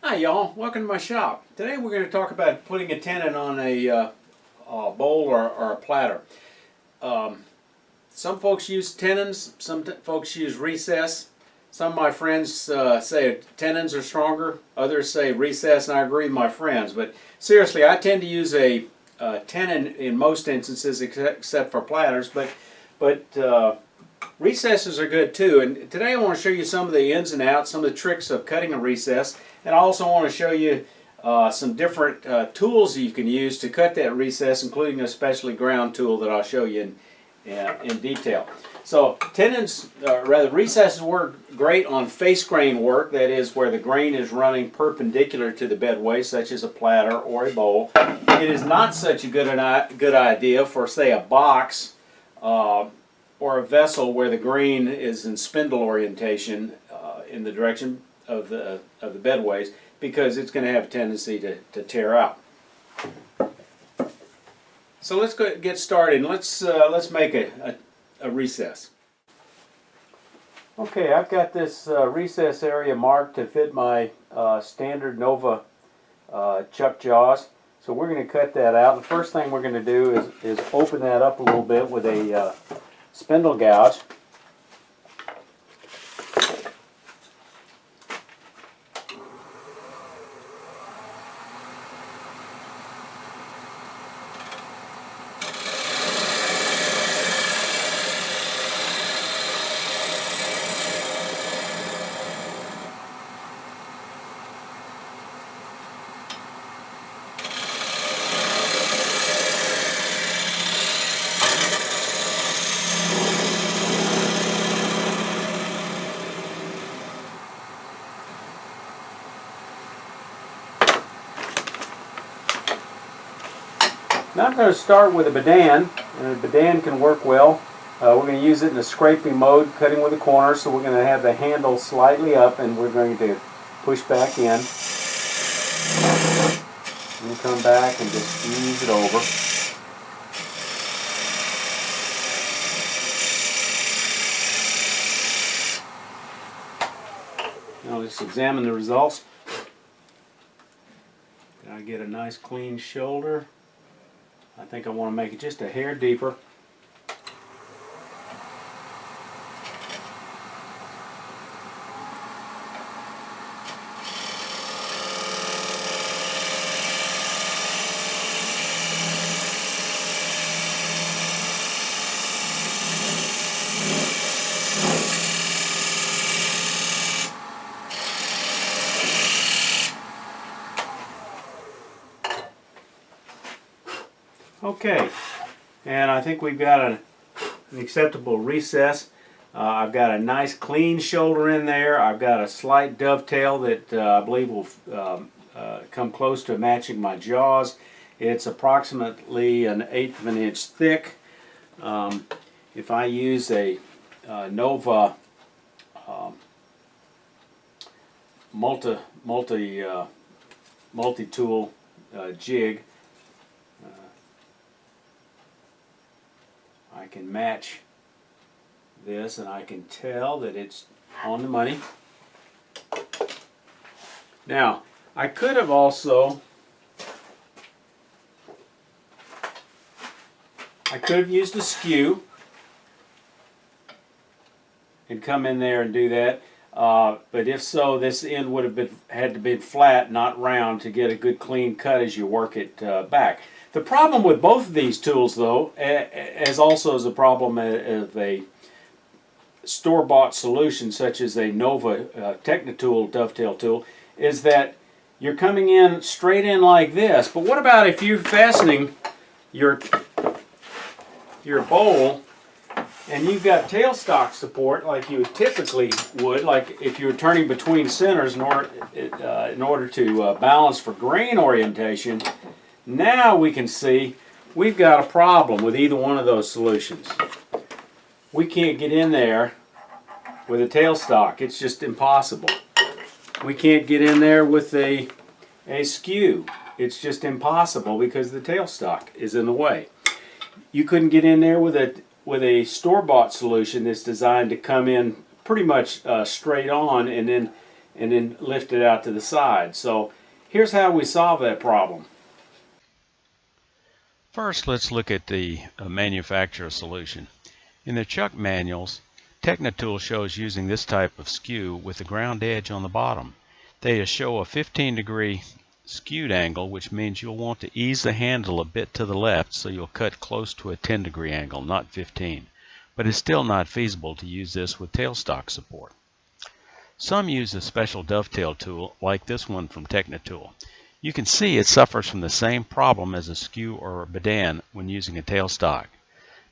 Hi y'all, welcome to my shop. Today we're going to talk about putting a tenon on a bowl or a platter. Some folks use tenons, some folks use recess. Some of my friends say tenons are stronger, others say recess, and I agree with my friends. But seriously, I tend to use a tenon in most instances except for platters, but recesses are good too. And today I want to show you some of the ins and outs, some of the tricks of cutting a recess. And I also want to show you some different tools you can use to cut that recess, including a specially ground tool that I'll show you in detail. So tenons, rather recesses, work great on face grain work, that is where the grain is running perpendicular to the bedway, such as a platter or a bowl. It is not such a good idea for, say, a box or a vessel where the grain is in spindle orientation in the direction of the bedways, because it's going to have a tendency to tear out. So let's get started. Let's make a recess. Okay, I've got this recess area marked to fit my standard Nova chuck jaws. So we're going to cut that out. The first thing we're going to do is open that up a little bit with a spindle gouge. Now I'm going to start with a badan, and a badan can work well. We're going to use it in a scraping mode, cutting with a corner, so we're going to have the handle slightly up, and we're going to push back in. And come back and just ease it over. Now let's examine the results. I get a nice clean shoulder. I think I want to make it just a hair deeper. Okay, and I think we've got an acceptable recess. I've got a nice clean shoulder in there. I've got a slight dovetail that I believe will come close to matching my jaws. It's approximately 1/8 of an inch thick. If I use a Nova multi-tool jig, I can match this, and I can tell that it's on the money. Now, I could have also, used a skew and come in there and do that. But if so, this end would have had to be flat, not round, to get a good clean cut as you work it back. The problem with both of these tools, though, as also is a problem of a store-bought solution such as a Nova Technitool dovetail tool, is that you're coming in straight in like this. But what about if you're fastening your bowl and you've got tailstock support like you typically would, like if you were turning between centers in order to balance for grain orientation? Now we can see we've got a problem with either one of those solutions. We can't get in there with a tailstock. It's just impossible. We can't get in there with a skew. It's just impossible because the tailstock is in the way. You couldn't get in there with a store-bought solution that's designed to come in pretty much straight on and and then lift it out to the side. So here's how we solve that problem. First, let's look at the manufacturer solution. In the chuck manuals, Technitool shows using this type of skew with the ground edge on the bottom. They show a 15-degree skewed angle, which means you'll want to ease the handle a bit to the left so you'll cut close to a 10-degree angle, not 15. But it's still not feasible to use this with tailstock support. Some use a special dovetail tool like this one from Technitool. You can see it suffers from the same problem as a skew or a bedan when using a tailstock.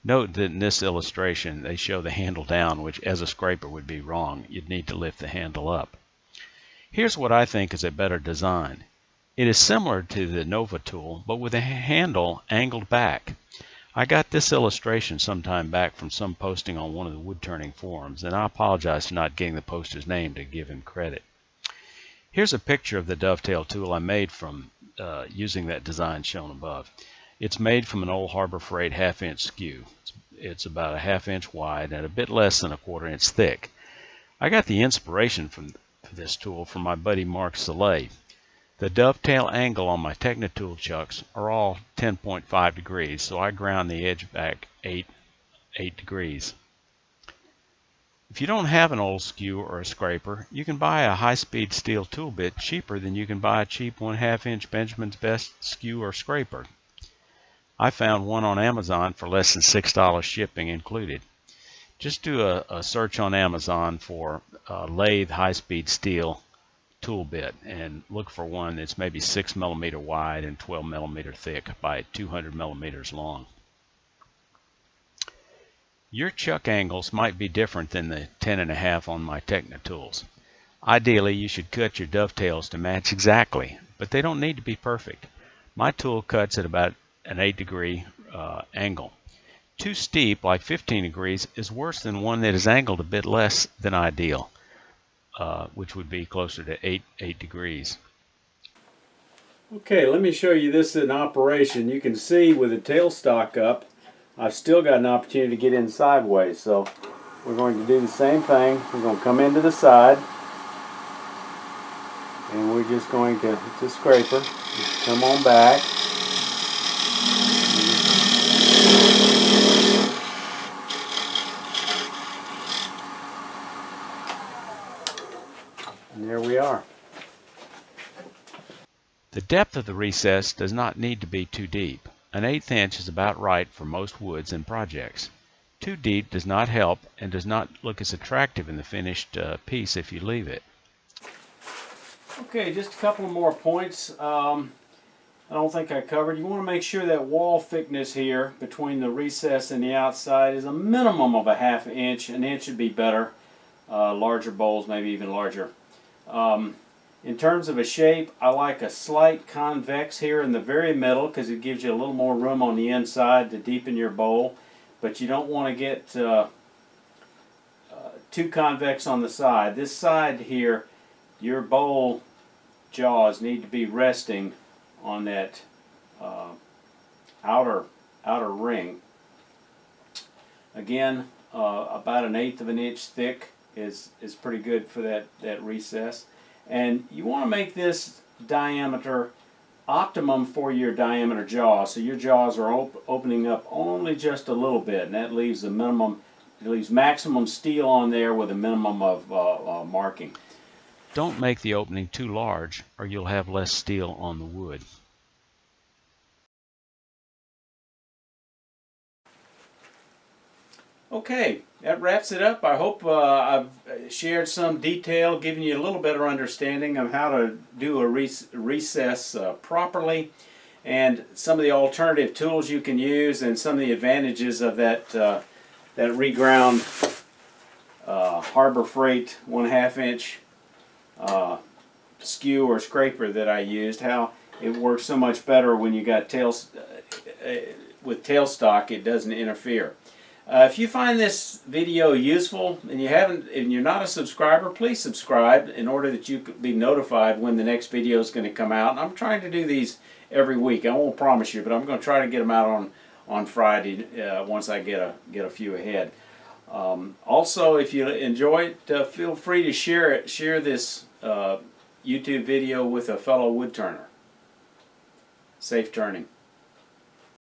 Note that in this illustration they show the handle down, which as a scraper would be wrong. You'd need to lift the handle up. Here's what I think is a better design. It is similar to the Nova tool, but with a handle angled back. I got this illustration some time back from some posting on one of the woodturning forums, and I apologize for not getting the poster's name to give him credit. Here's a picture of the dovetail tool I made from using that design shown above. It's made from an old Harbor Freight half-inch skew. It's about a half-inch wide and a bit less than a quarter-inch thick. I got the inspiration for this tool from my buddy Mark Soleil. The dovetail angle on my Technitool chucks are all 10.5 degrees, so I ground the edge back 8 degrees. If you don't have an old skew or a scraper, you can buy a high-speed steel tool bit cheaper than you can buy a cheap 1/2-inch Benjamin's Best skew or scraper. I found one on Amazon for less than $6 shipping included. Just do a search on Amazon for lathe high-speed steel tool bit and look for one that's maybe 6 millimeter wide and 12 millimeter thick by 200 millimeters long. Your chuck angles might be different than the 10.5 on my Technitools. Ideally, you should cut your dovetails to match exactly, but they don't need to be perfect. My tool cuts at about an 8-degree angle. Too steep, like 15 degrees, is worse than one that is angled a bit less than ideal, which would be closer to 8 degrees. Okay, let me show you this in operation. You can see with the tailstock up, I've still got an opportunity to get in sideways. So we're going to do the same thing. We're going to come into the side, and we're just going to, it's a scraper, just come on back. And there we are. The depth of the recess does not need to be too deep. An 1/8 inch is about right for most woods and projects. Too deep does not help and does not look as attractive in the finished piece if you leave it. Okay, just a couple more points I don't think I covered. You want to make sure that wall thickness here between the recess and the outside is a minimum of a 1/2 inch. An inch would be better. Larger bowls, maybe even larger. In terms of a shape, I like a slight convex here in the very middle because it gives you a little more room on the inside to deepen your bowl, but you don't want to get too convex on the side. This side here, your bowl jaws need to be resting on that outer ring. Again, about an 1/8 of an inch thick is pretty good for that recess. And you want to make this diameter optimum for your diameter jaw, so your jaws are opening up only just a little bit, and that leaves the minimum, it leaves maximum steel on there with a minimum of marking. Don't make the opening too large or you'll have less steel on the wood. Okay, that wraps it up. I hope I've shared some detail, giving you a little better understanding of how to do a recess properly, and some of the alternative tools you can use, and some of the advantages of that reground Harbor Freight 1/2 inch skew or scraper that I used. How it works so much better when you got with tailstock. It doesn't interfere. If you find this video useful and you're not a subscriber, please subscribe in order that you can be notified when the next video is going to come out. And I'm trying to do these every week. I won't promise you, but I'm going to try to get them out on Friday once I get a few ahead. Also, if you enjoy it, feel free to share this YouTube video with a fellow wood turner. Safe turning.